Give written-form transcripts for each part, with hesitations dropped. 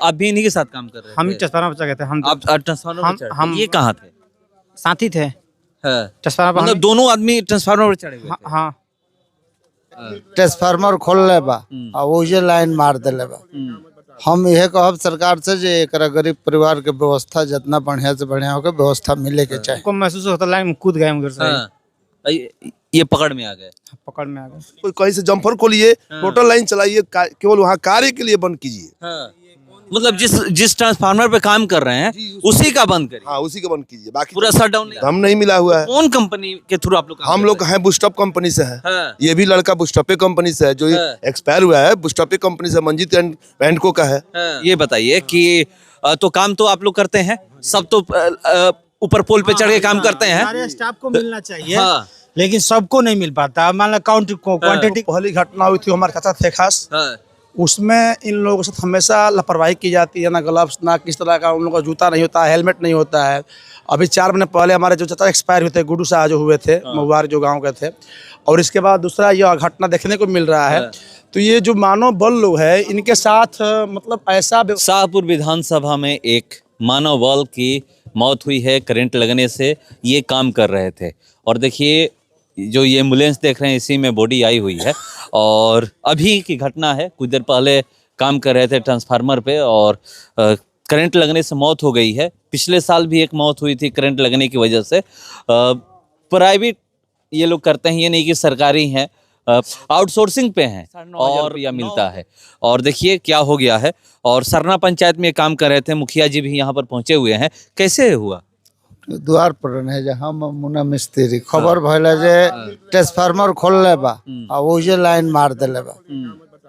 आप भी इन्हीं के साथ काम कर रहे थे? हम ट्रांसफार्मर पर गए थे। आप ट्रांसफार्मर पे चढ़े थे? हम ये कहाँ थे? साथी थे हाँ। ट्रांसफार्मर पर। मतलब दोनों आदमी ट्रांसफार्मर पर चढ़े हुए थे? हाँ ट्रांसफार्मर खोलले बा आ ओजे लाइन मार देले बा। हम यह कहब सरकार से जे एकरा गरीब परिवार के व्यवस्था जितना बढ़िया से बढ़िया होके व्यवस्था मिले के चाहिए। हमको महसूस होता लाइन में कूद गए हम उधर से। हाँ। ये पकड़ में आ गए? पकड़ में आ गए। कोई कहीं से जम्पर खोलिए, टोटल लाइन चलाइए, केवल वहाँ कार्य के लिए बंद कीजिए। हाँ। मतलब जिस ट्रांसफार्मर पे काम कर रहे हैं उसी का बंद करिए। हाँ, उसी का बंद कीजिए, बाकी पूरा शट डाउन हम नहीं मिला हुआ है। कौन कंपनी के थ्रू आप लोग काम हम कर लोग रहे हैं बूस्टअप कंपनी से है। हाँ। ये भी लड़का बूस्टअप कंपनी से है, जो हाँ। एक्सपायर हुआ है बूस्टअप कंपनी से, मंजीत एंड को का है। हैं? ये बताइए कि तो काम तो आप लोग करते हैं, सब तो ऊपर पोल पे चढ़ के काम करते हैं। सारे स्टाफ को मिलना चाहिए। हाँ। लेकिन सबको नहीं मिल पाता। मान लो क्वांटिटी। पहली घटना हुई थी, हमारे चाचा थे खास, हाँ। उसमें इन लोगों के साथ हमेशा लापरवाही की जाती है, ना ग्लव्स ना किस तरह का उन लोगों का जूता नहीं होता है, हेलमेट नहीं होता है। अभी 4 महीने पहले हमारे जो चाचा एक्सपायर हुए थे, गुड्डू शाह जो हुए थे, महुआर जो गांव के थे, और इसके बाद दूसरा यह घटना देखने को मिल रहा है। तो ये जो मानव बल लोग है, इनके साथ मतलब ऐसा शाहपुर विधानसभा में एक मानव बल की मौत हुई है करंट लगने से। ये काम कर रहे थे और देखिए जो ये एम्बुलेंस देख रहे हैं इसी में बॉडी आई हुई है और अभी की घटना है। कुछ देर पहले काम कर रहे थे ट्रांसफार्मर पे और करंट लगने से मौत हो गई है। पिछले साल भी एक मौत हुई थी करंट लगने की वजह से। प्राइवेट ये लोग करते हैं, ये नहीं कि सरकारी हैं, आउटसोर्सिंग पे हैं और यह मिलता है। और देखिए क्या हो गया है। और सरना पंचायत में काम कर रहे थे, मुखिया जी भी यहाँ पर पहुंचे हुए हैं। कैसे हुआ? द्वार पर है जे हम मुना मिस्त्री खबर भइला जे ट्रांसफार्मर खोलले बा आ ओजे लाइन मार देले बा।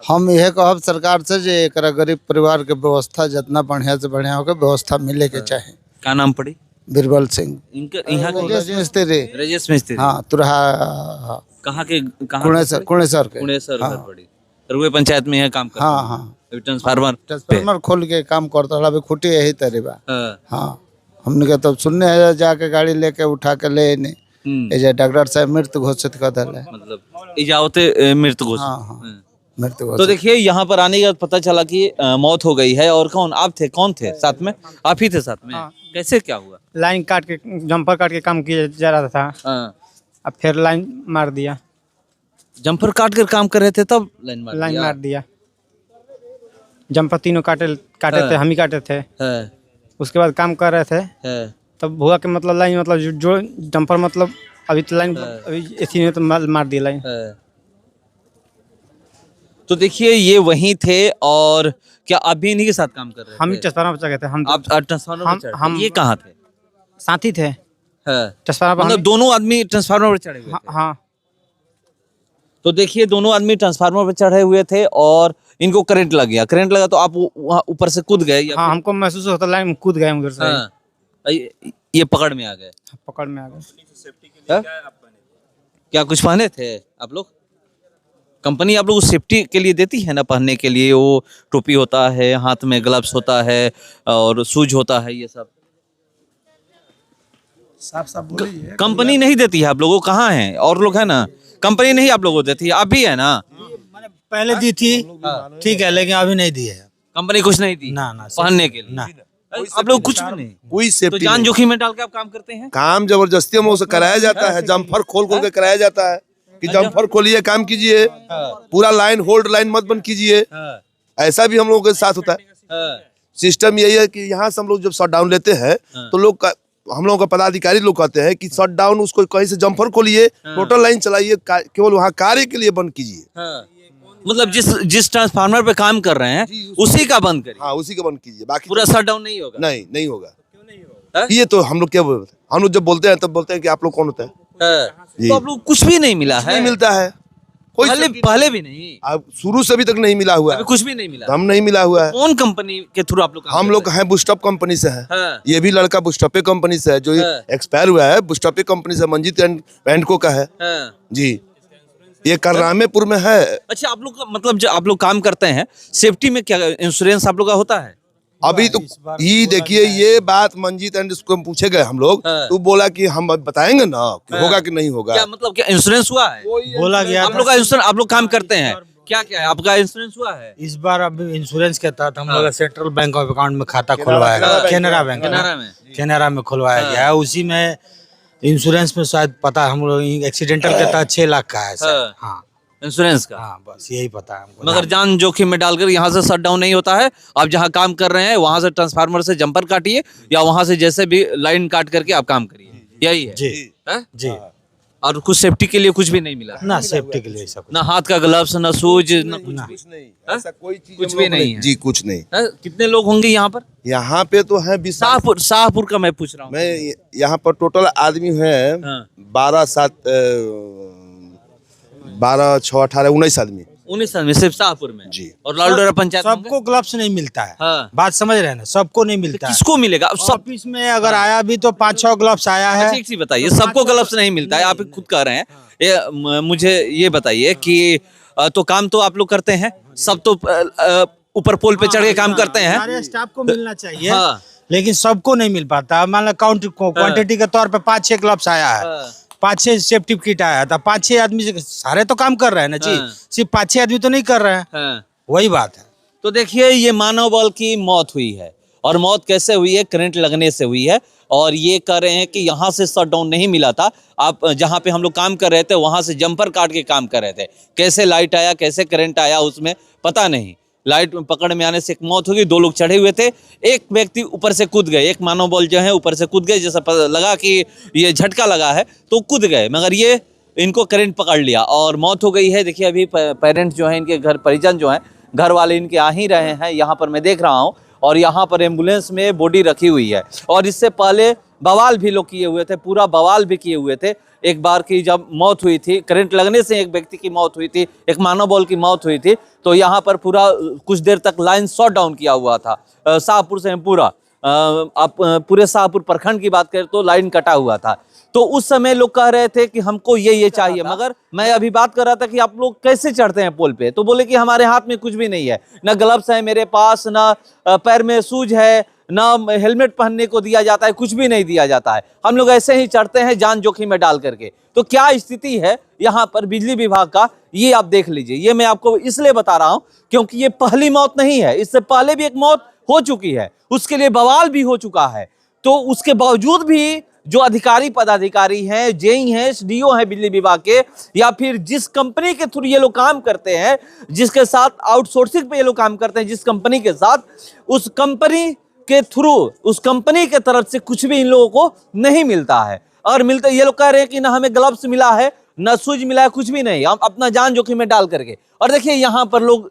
हम यह कहब सरकार से जे एकरा गरीब परिवार के व्यवस्था जितना बढ़िया से बढ़िया होके व्यवस्था मिले के चाहिए। क्या नाम पड़ी? बीरबल सिंह, इनका यहाँ राजेश मिस्त्री। राजेश मिस्त्री। हाँ तुरहा कहाँ के? कुणेसर के। कुणेसर घर पड़ी। रुए पंचायत में है काम करते हाँ हैं। हाँ ट्रांसफार्मर ट्रांसफार्मर खोल के काम करता रहा। अभी खुटी यही तरी बा। हाँ। हाँ हमने कहा तब सुनने है जाके गाड़ी लेके उठा के ले नहीं डॉक्टर साहब मृत्यु घोषित कर दिले। मतलब इजावते मृत्यु घोषित। हाँ हाँ मृत्यु तो घोषित। देखिए यहाँ पर आने के बाद पता चला कि मौत हो गई है। और कौन आप थे? कौन थे साथ में? आप ही थे साथ में? कैसे क्या हुआ? लाइन काट के जंपर काट के काम किया जा रहा था। हाँ। अब फिर लाइन मार दिया। जंपर काट कर काम कर रहे थे तब लाइन मार दिया। जंपर तीनों काटे थे, हम ही काटे थे। है। उसके बाद काम कर रहे थे है। तब हुआ कि मतलब लाइन मतलब जो जंपर मतलब अभी तो लाइन अभी इसी में तो मार दिया लाइन। है। तो देखिए ये वहीं थे। और क्या आप भी इन्हीं के साथ काम कर रहे थे? हम ट्रांसफार्मर पर गए थे। आप ट्रांसफार्मर पे चढ़े थे? हम ये कहाँ थे? साथी थे है। ट्रांसफार्मर पर। मतलब दोनों आदमी ट्रांसफार्मर पे चढ़े हुए थे? हाँ। तो देखिए दोनों आदमी ट्रांसफार्मर पे चढ़े हुए थे और इनको करंट लग गया। करंट लगा तो आप वहाँ ऊपर से कूद गए या? हाँ हमको महसूस होता लाइन में कूद गए उधर से। हाँ। ये पकड़ में आ गए? पकड़ में आ गए। हाँ? क्या कुछ पहने थे आप लोग? कंपनी आप लोग को सेफ्टी के लिए देती है ना पहनने के लिए? वो टोपी होता है, हाथ में ग्लव्स होता है और शूज होता है, ये सब साफ बोलिए। कंपनी नहीं देती है आप लोगों को? कहाँ है और लोग है ना? कंपनी नहीं आप लोगों को देती है? आप भी है ना? पहले दी थी ठीक है, लेकिन अभी नहीं दी है। कंपनी कुछ नहीं दी ना पहनने के लिए? ना। आप लोग कुछ भी नहीं? कोई तो सेफ्टी जान नहीं। जोखिम में डाल के आप काम करते हैं? काम जबरदस्ती हम लोग से कराया जाता है। जम्फर खोल के कराया जाता है कि जम्फर खोलिए, काम कीजिए, पूरा लाइन होल्ड लाइन मत बंद कीजिए। ऐसा भी हम लोगों के साथ होता है। सिस्टम यही है कि यहाँ से हम लोग जब शट डाउन लेते हैं तो हम लोगों का पदाधिकारी लोग कहते हैं कि शट डाउन उसको कहीं से जम्फर खोलिए, टोटल लाइन चलाइए, केवल वहाँ कार्य के लिए बंद कीजिए। मतलब जिस ट्रांसफार्मर पे काम कर रहे हैं उसी का बंद करिए। हाँ उसी का बंद कीजिए, बाकी पूरा शट डाउन नहीं होगा? नहीं होगा। ये तो हम लोग क्या बोलते हैं, हम लोग जब बोलते हैं तब बोलते हैं कि आप लोग कौन होता है? तो आप लोग कुछ भी नहीं मिला है? नहीं मिलता है कोई पहले भी नहीं? अब शुरू से अभी तक नहीं मिला हुआ है। अभी कुछ भी नहीं मिला? हम नहीं मिला हुआ है। कौन कंपनी के थ्रू आप लोग काम हम लोग करते हैं बूस्टअप कंपनी से है। हाँ। ये भी लड़का बूस्टअप कंपनी से है, जो एक्सपायर हुआ है बूस्टअप कंपनी से, मंजीत एंड को का है। हैं? जी ये कररामेपुर में है। अच्छा आप लोग का मतलब जब आप लोग काम करते हैं सेफ्टी में क्या इंश्योरेंस आप लोग का होता है? अभी तो ये देखिए ये बात मंजीत एंड इसको हम पूछे गए हम लोग, तो बोला कि हम बताएंगे ना कि होगा कि नहीं होगा। क्या मतलब क्या इंश्योरेंस हुआ है? बोला गया आप लोग का इंश्योरेंस आप लोग काम करते हैं क्या क्या है आपका इंश्योरेंस हुआ है? इस बार अभी इंश्योरेंस के तहत हम लोग सेंट्रल बैंक ऑफ अकाउंट में खाता खुलवाया गया, केनरा बैंक केनरा में खुलवाया गया है। उसी में इंश्योरेंस में शायद पता हम लोग एक्सीडेंटल के तहत 6 लाख का है सर। हाँ इंश्योरेंस का। हाँ बस यही पता है हमको। मगर जान जोखिम में डालकर यहाँ से शट डाउन नहीं होता है। आप जहाँ काम कर रहे हैं वहां से ट्रांसफार्मर से जंपर काटिए या वहां से जैसे भी लाइन काट करके आप काम करिए, यही है जी है? जी। और कुछ सेफ्टी के लिए कुछ भी नहीं मिला? ना सेफ्टी के लिए सब ना हाथ का ग्लव्स, ना शूज, ना कुछ भी? ऐसा कोई चीज कुछ हम भी लोग नहीं है। जी कुछ नहीं। है? कितने लोग होंगे यहाँ पर? यहाँ पे तो है 20 शाहपुर का मैं पूछ रहा हूँ। मैं यहाँ पर टोटल आदमी है हाँ। 12 6 18 19 आदमी 19 आदमी सिर्फ शाहपुर में जी। और लालडोरा पंचायत में होंगे? सबको ग्लव्स नहीं मिलता है। हाँ। बात समझ रहे हैं ना, सबको नहीं मिलता है। किसको मिलेगा? अब सब ऑफिस में अगर आया भी तो 5-6 ग्लव्स आया है। ठीक सी बताइए, सबको ग्लव्स नहीं मिलता है, आप खुद कह रहे हैं। मुझे ये बताइए कि तो काम तो आप लोग करते हैं, सब तो ऊपर पोल पे चढ़ के काम करते हैं। सारे स्टाफ को मिलना चाहिए हाँ। लेकिन सबको नहीं मिल पाता। मान लो क्वांटिटी के तौर पे 5-6 ग्लव्स आया है, 5-6 सेफ्टी किट आया था, 5-6 आदमी से सारे तो काम कर रहे हैं ना जी। सिर्फ 5-6 आदमी तो नहीं कर रहे हैं। हाँ। वही बात है। तो देखिए ये मानव बल की मौत हुई है और मौत कैसे हुई है? करंट लगने से हुई है। और ये कह रहे हैं कि यहाँ से शट डाउन नहीं मिला था, आप जहाँ पे हम लोग काम कर रहे थे वहाँ से जंपर काट के काम कर रहे थे। कैसे लाइट आया, कैसे करंट आया उसमें पता नहीं। लाइट पकड़ में आने से एक मौत हो गई, 2 लोग चढ़े हुए थे, एक व्यक्ति ऊपर से कूद गए, एक मानव बल जो है ऊपर से कूद गए, जैसा लगा कि ये झटका लगा है तो कूद गए, मगर ये इनको करंट पकड़ लिया और मौत हो गई है। देखिए अभी पेरेंट्स जो हैं, इनके घर परिजन जो हैं, घर वाले इनके आ ही रहे हैं, यहाँ पर मैं देख रहा हूँ। और यहाँ पर एम्बुलेंस में बॉडी रखी हुई है और इससे पहले बवाल भी लोग किए हुए थे, पूरा बवाल भी किए हुए थे। एक बार की जब मौत हुई थी, करंट लगने से एक व्यक्ति की मौत हुई थी, एक मानव बल की मौत हुई थी, तो यहाँ पर पूरा कुछ देर तक लाइन शॉट डाउन किया हुआ था। शाहपुर से पूरा आप पूरे शाहपुर प्रखंड की बात करें तो लाइन कटा हुआ था। तो उस समय लोग कह रहे थे कि हमको ये चाहिए, मगर मैं अभी बात कर रहा था कि आप लोग कैसे चढ़ते हैं पोल पे, तो बोले कि हमारे हाथ में कुछ भी नहीं है, ना ग्लव्स है मेरे पास, ना पैर में शूज है, ना हेलमेट पहनने को दिया जाता है, कुछ भी नहीं दिया जाता है। हम लोग ऐसे ही चढ़ते हैं जान जोखिम में डाल करके। तो क्या स्थिति है यहाँ पर बिजली विभाग का, ये आप देख लीजिए। ये मैं आपको इसलिए बता रहा हूँ क्योंकि ये पहली मौत नहीं है, इससे पहले भी एक मौत हो चुकी है, उसके लिए बवाल भी हो चुका है। तो उसके बावजूद भी जो अधिकारी पदाधिकारी हैं, जेई हैं, एसडीओ हैं बिजली विभाग के, या फिर जिस कंपनी के थ्रू ये लोग काम करते हैं, जिसके साथ आउटसोर्सिंग पे ये लोग काम करते हैं, जिस कंपनी के साथ, उस कंपनी के थ्रू, उस कंपनी के तरफ से कुछ भी इन लोगों को नहीं मिलता है। और मिलता, ये लोग कह रहे हैं कि ना हमें ग्लव्स मिला है, ना शूज मिला है, कुछ भी नहीं, हम अपना जान जोखिम में डाल करके। और देखिए यहाँ पर लोग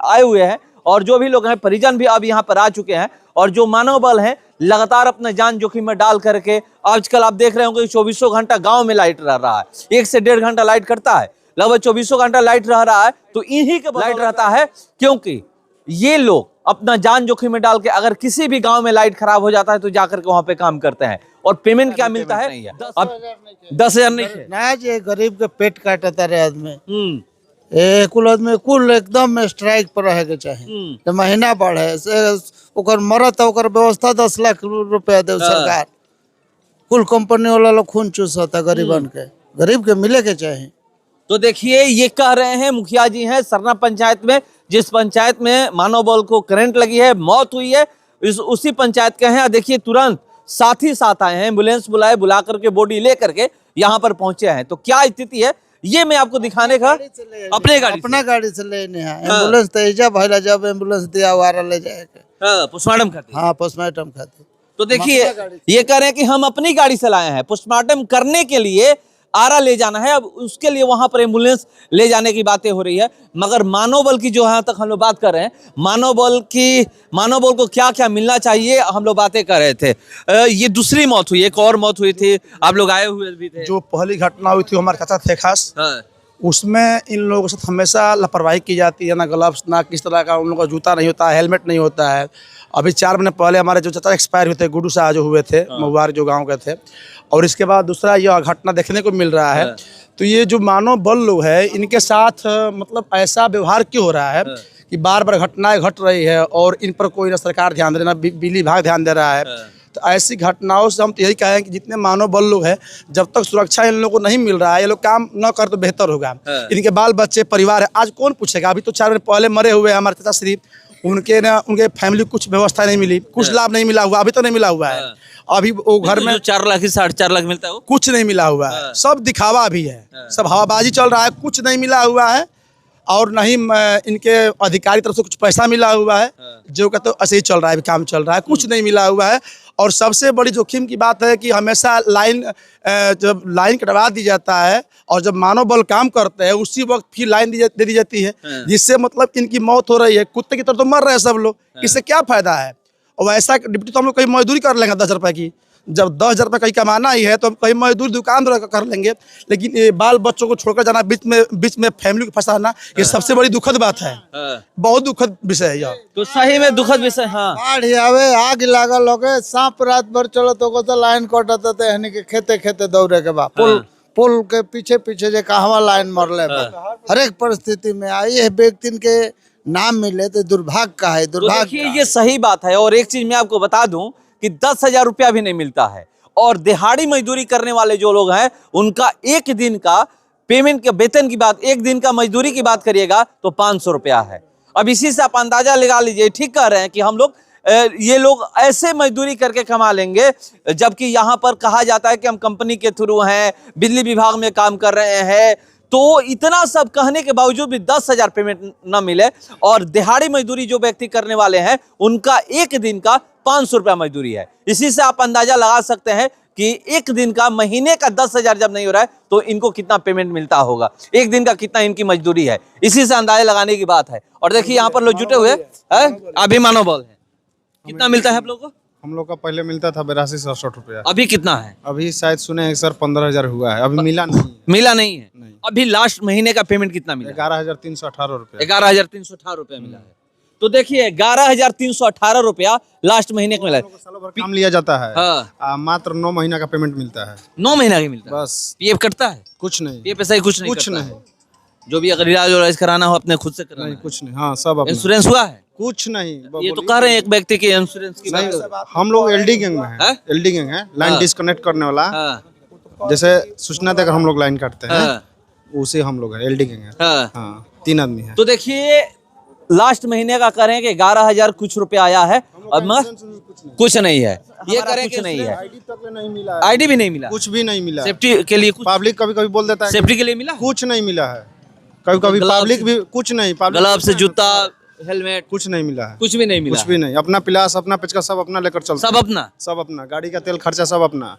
आए हुए हैं और जो भी लोग हैं, परिजन भी अब यहाँ पर आ चुके हैं, और जो मानव बल है लगातार अपना जान जोखिम में डाल करके, आजकल आप देख रहे होंगे कि 24 घंटा गांव में लाइट रह रहा है, 1 से 1.5 घंटा लाइट कटता है, लगभग 24 घंटा लाइट रह रहा है, तो इन्हीं के लाइट रहता है, क्योंकि ये लोग अपना जान जोखिम में डाल के, अगर किसी भी गांव में लाइट खराब हो जाता है तो जाकर के वहां पे काम करते हैं। और पेमेंट क्या मिलता है? अब 10,000 नहीं है ना जी, गरीब के पेट काटता रहे आदमी। कुल आदमी कुल एकदम स्ट्राइक पर रहे के चाहिए, तो महीना बढ़े से ओकर मरत ओकर व्यवस्था 10 लाख रुपया दे सरकार। कुल कंपनी वाला लोग खून चूसता गरीबन के, गरीब के मिले के चाहिए। तो देखिए ये कह रहे हैं मुखिया जी हैं सरना पंचायत में, जिस पंचायत में मानव बल को करंट लगी है, मौत हुई है, उसी पंचायत के हैं। देखिए तुरंत साथ ही साथ आए हैं, एम्बुलेंस बुलाए, बुला करके बॉडी ले करके यहाँ पर पहुंचे हैं। तो क्या स्थिति है ये मैं आपको दिखाने का अपने गाड़ी से लेने हैं। एम्बुलेंस तो एजा भइला, जब एम्बुलेंस दिया वारा ले जाएगा पोस्टमार्टम खातिर। हाँ पोस्टमार्टम खातिर। तो देखिए ये कह रहे हैं कि हम अपनी गाड़ी से लाए हैं, पोस्टमार्टम करने के लिए आरा ले जाना है, अब उसके लिए वहां पर एम्बुलेंस ले जाने की बातें हो रही है। मगर मानव बल की जो यहाँ तक हम लोग बात कर रहे हैं, मानव बल को क्या क्या मिलना चाहिए हम लोग बातें कर रहे थे। ये दूसरी मौत हुई, एक और मौत हुई थी, आप लोग आए हुए भी थे। जो पहली घटना हुई थी हमारे चाचा थे खास, उसमें इन लोगों के साथ हमेशा लापरवाही की जाती है, ना ग्लव्स, ना किस तरह का उन लोगों का जूता नहीं होता है, हेलमेट नहीं होता है। अभी 4 महीने पहले हमारे जो चाचा एक्सपायर हुए थे, गुड्डू शाह जो हुए थे, महुआर जो गांव के थे, और इसके बाद दूसरा यह घटना देखने को मिल रहा है। तो ये जो मानव बल लोग है, इनके साथ मतलब ऐसा व्यवहार क्यों हो रहा है कि बार बार घटनाएं घट रही है और इन पर कोई ना सरकार ध्यान दे रहा, ना बिजली विभाग ध्यान दे रहा है। तो ऐसी घटनाओं से हम तो यही कहें कि जितने मानव बल लोग हैं, जब तक सुरक्षा इन लोगों को नहीं मिल रहा है, ये लोग काम न कर तो बेहतर होगा। इनके बाल बच्चे परिवार है, आज कौन पूछेगा? अभी तो 4 महीने पहले मरे हुए हैं हमारे चाचा श्री, उनके फैमिली को कुछ व्यवस्था नहीं मिली, कुछ लाभ नहीं मिला हुआ, अभी तो नहीं मिला हुआ है। अभी वो घर में 4 लाख की 4.5 लाख मिलता है वो कुछ नहीं मिला हुआ है, सब दिखावा भी है, सब हवाबाजी चल रहा है, कुछ नहीं मिला हुआ है। और नहीं इनके अधिकारी तरफ से कुछ पैसा मिला हुआ है, जो कहते तो ऐसे ही चल रहा है, काम चल रहा है, कुछ नहीं मिला हुआ है। और सबसे बड़ी जोखिम की बात है कि हमेशा जब लाइन कटवा दी जाता है और जब मानव बल काम करते हैं उसी वक्त फिर लाइन दे दी जाती है, जिससे मतलब इनकी मौत हो रही है। कुत्ते की तरह तो मर रहे हैं सब लोग, इससे क्या फायदा है? और वैसा डिप्टी तो हम लोग कहीं मजदूरी कर लेंगे 10 रुपए की, जब 10,000 रुपये कहीं कमाना ही है तो हम कहीं मजदूर दुकान कर लेंगे। लेकिन ये बाल बच्चों को छोड़कर जाना, बीच में फैमिली को फंसाना, ये सबसे बड़ी दुखद बात है, बहुत दुखद विषय है यह। तो सही में दुखद विषय। हाँ, बाढ़ आवे, आग लागल होके, सांप रात भर चलो तो लाइन कटत थे, हनी के खेते खेते दौड़े के बाद पुल के पीछे पीछे जे कहवा लाइन मरले बा। हर एक परिस्थिति में आई है, व्यक्ति के नाम मिले तो दुर्भाग्य का है, तो दुर्भाग्य। देखिए ये सही बात है। और एक चीज मैं आपको बता दूं कि 10,000 रुपया भी नहीं मिलता है, और दिहाड़ी मजदूरी करने वाले जो लोग हैं उनका एक दिन का पेमेंट के वेतन की बात, एक दिन का मजदूरी की बात करिएगा तो 500 रुपया है। अब इसी से आप अंदाजा लगा लीजिए, ठीक कह रहे हैं कि हम लोग ये लोग ऐसे मजदूरी करके कमा लेंगे, जबकि यहाँ पर कहा जाता है कि हम कंपनी के थ्रू हैं, बिजली विभाग में काम कर रहे हैं। तो इतना सब कहने के बावजूद भी 10,000 पेमेंट न मिले, और दिहाड़ी मजदूरी जो व्यक्ति करने वाले हैं उनका एक दिन का 500 रुपया मजदूरी है। इसी से आप अंदाजा लगा सकते हैं कि एक दिन का, महीने का 10,000 जब नहीं हो रहा है तो इनको कितना पेमेंट मिलता होगा, एक दिन का कितना इनकी मजदूरी है। इसी से अंदाजा लगाने की बात है। और देखिए यहाँ पर लोग जुटे हुए हैं, अभी मानव बल है। कितना मिलता है आप लोगों को? हम लोग का पहले मिलता था 82-67 रुपया। अभी कितना है? अभी शायद सुने हैं सर 15,000 हुआ है, अभी मिला नहीं। मिला नहीं है? नहीं। अभी लास्ट महीने का पेमेंट कितना मिला? 11,318 रुपया। 11,318 रुपया मिला है। तो देखिए 11,318 रुपया लास्ट महीने का मिला है। सालों भर काम लिया जाता है। हाँ। मात्र 9 महीना का पेमेंट मिलता है। 9 महीना की मिलता है बस, पीएफ कटता है? कुछ नहीं, पीएफ ऐसा ही कुछ नहीं कुछ करता नहीं, है। जो भी अगर इलाज उलाज कराना हो अपने खुद से कराना नहीं है। कुछ नहीं। हाँ, सब अपना। इंश्योरेंस हुआ है? कुछ नहीं। ये तो कह रहे हैं एक व्यक्ति के इंश्योरेंस की बात नहीं, है। हम लोग एलडी गैंग में हैं? हैं। एलडी गैंग है, लाइन हाँ। डिस्कनेक्ट करने वाला। हाँ, जैसे सूचना देकर हम लोग लाइन काटते हैं, हाँ, उसे हम लोग हैं, एलडी गैंग है। हाँ। हाँ, 3 आदमी है। तो देखिए लास्ट महीने का करें कि 11,000 कुछ रुपया आया है, अब कुछ नहीं है। ये करें कुछ नहीं है, आईडी तक नहीं मिला, आईडी भी नहीं मिला, कुछ भी नहीं मिला। सेफ्टी के लिए कुछ, पब्लिक कभी कभी बोल देता है सेफ्टी के लिए मिला, कुछ नहीं मिला है। कभी कभी ग्लव्स- पब्लिक भी कुछ नहीं, पब्लिक ग्लव्स, जूता, हेलमेट, कुछ नहीं मिला है, कुछ भी नहीं मिला, कुछ भी नहीं। अपना पिलास, अपना पेचकस सब अपना लेकर चलते सब हैं। अपना सब अपना, गाड़ी का तेल खर्चा सब अपना,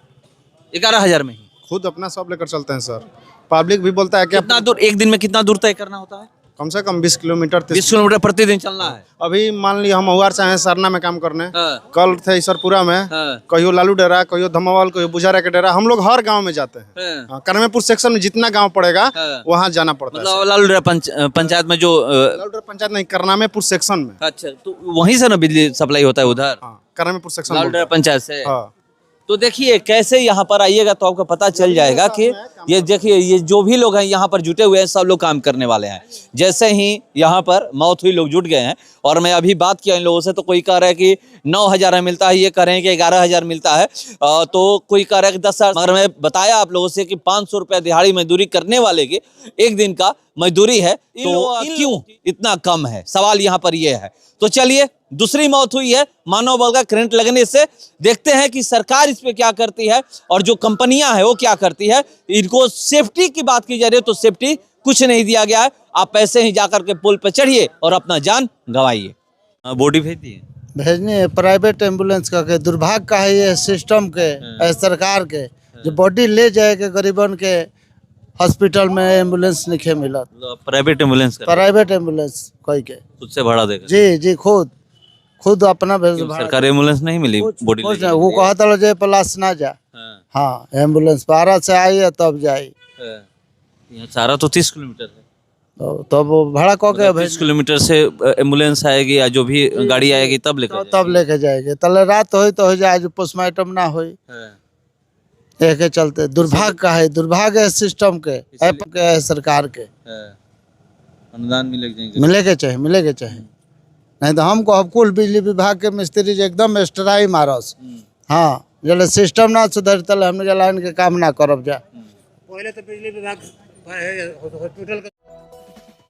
11,000 में ही। खुद अपना सब लेकर चलते हैं सर। पब्लिक भी बोलता है कि कितना दूर, एक दिन में कितना दूर तय करना होता है? कम से कम 20 किलोमीटर 20 किलोमीटर प्रतिदिन चलना है। अभी मान लिया हम हुआर से हैं सरना में काम करने, हाँ। कल थे ईसरपुरा में, हाँ। कहियो लालू डेरा, कहियो धमावाल, कहियो बुझारा के डेरा। हम लोग हर गांव में जाते हैं। हाँ। हाँ, करमेपुर सेक्शन में जितना गांव पड़ेगा हाँ। वहाँ जाना पड़ता है। मतलब लालूडरा पंचायत में जो लालू डेरा पंचायत नहीं, करनामेपुर सेक्शन में। अच्छा, तो वहीं से ना बिजली सप्लाई होता है उधर, हाँ, करनामेपुर सेक्शन लालूडरा पंचायत से। हाँ। तो देखिए कैसे यहाँ पर आइएगा तो आपको पता चल जाएगा कि ये देखिए ये जो भी लोग हैं यहाँ पर जुटे हुए हैं सब लोग काम करने वाले हैं। जैसे ही यहाँ पर मौत हुई लोग जुट गए हैं, और मैं अभी बात किया इन लोगों से तो कोई कह रहा है कि 9,000 मिलता है, ये कह रहे हैं कि 11,000 मिलता है, तो कोई कह रहा है कि 10,000। मगर मैं बताया आप लोगों से कि 500 रुपया दिहाड़ी मजदूरी करने वाले की एक दिन का मजदूरी है, तो क्यों इतना कम है, सवाल यहाँ पर ये है। तो चलिए दूसरी मौत हुई है मानव बल का करंट लगने से, देखते हैं कि सरकार इस पे क्या करती है और जो कंपनियां हैं वो क्या करती है। इनको सेफ्टी की बात की जा रही है तो सेफ्टी कुछ नहीं दिया गया है। आप पैसे ही जाकर के पुल पे चढ़िए और अपना जान गंवाइए। बॉडी भेज दिए, भेजनी है प्राइवेट एम्बुलेंस का के, दुर्भाग्य का है ये सिस्टम के, सरकार के, जो बॉडी ले जाए के गरीबन के हॉस्पिटल में एम्बुलेंस नहीं मिला। प्राइवेट एम्बुलेंस प्राइवेट एम्बुलेंस कोई के खुद से भाड़ा देगा? जी जी, खुद अपना भेज। सरकारी एम्बुलेंस नहीं मिली बॉडी कुछ नहीं, वो कहता लो जे प्लास ना जा। हाँ, एम्बुलेंस 12 से आई है तब जाई। यहाँ सारा तो 30 किलोमीटर है, तो वो भाड़ा कह के 30 किलोमीटर से एम्बुलेंस आएगी या जो भी गाड़ी आएगी तब लेकर तब लेके जाएंगे। तले रात हो तो हो जाए, जो पोस्टमार्टम ना हो के चलते। दुर्भाग्य का है, दुर्भाग्य है सिस्टम के, ऐप के है, सरकार के। अनुदान मिले के चाहिए, मिले के चाहिए। नहीं तो हमको अब कुल बिजली विभाग के मिस्त्री जी एकदम एक्स्ट्रा ही मारस, हाँ जले सिस्टम ना सुधर तले हमने लाइन के काम ना करब जा। पहले तो बिजली विभाग हॉस्पिटल